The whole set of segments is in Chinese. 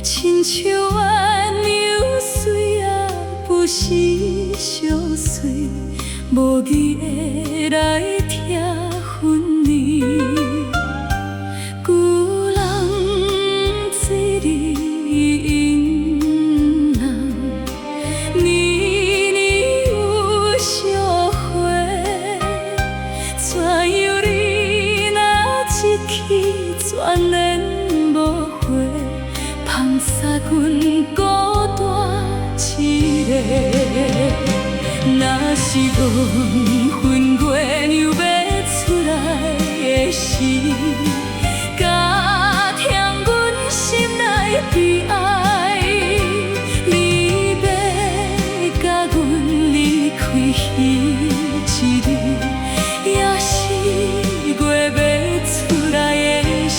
亲像安流水啊，不时相随，无义的来听分离。旧人水里因人，年年有相会。怎样你若一去，全然无回？放洒阮孤单一个，若是缘分月亮要出来的时，加添阮心内悲哀。你要甲阮离开迄一日，也是月要出来的时。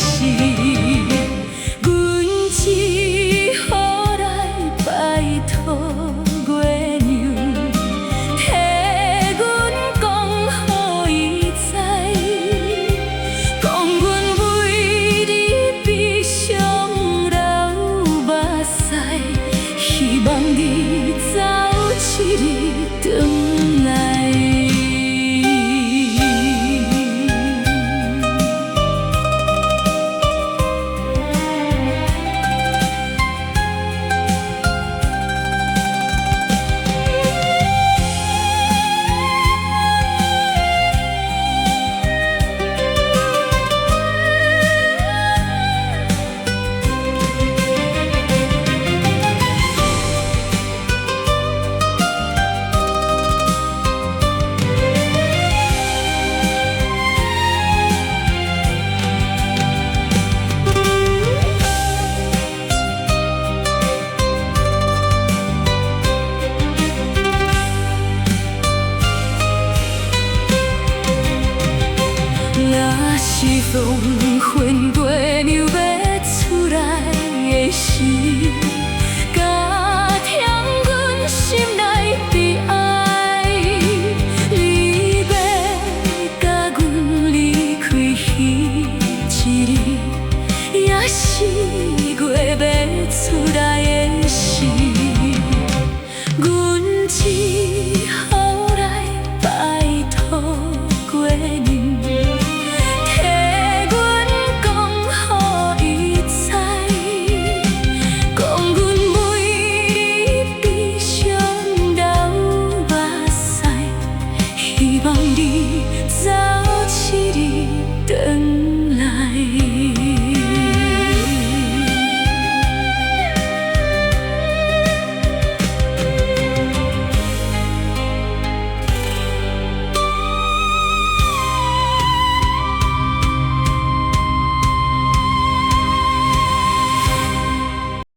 希望你早一日回来。若是缘分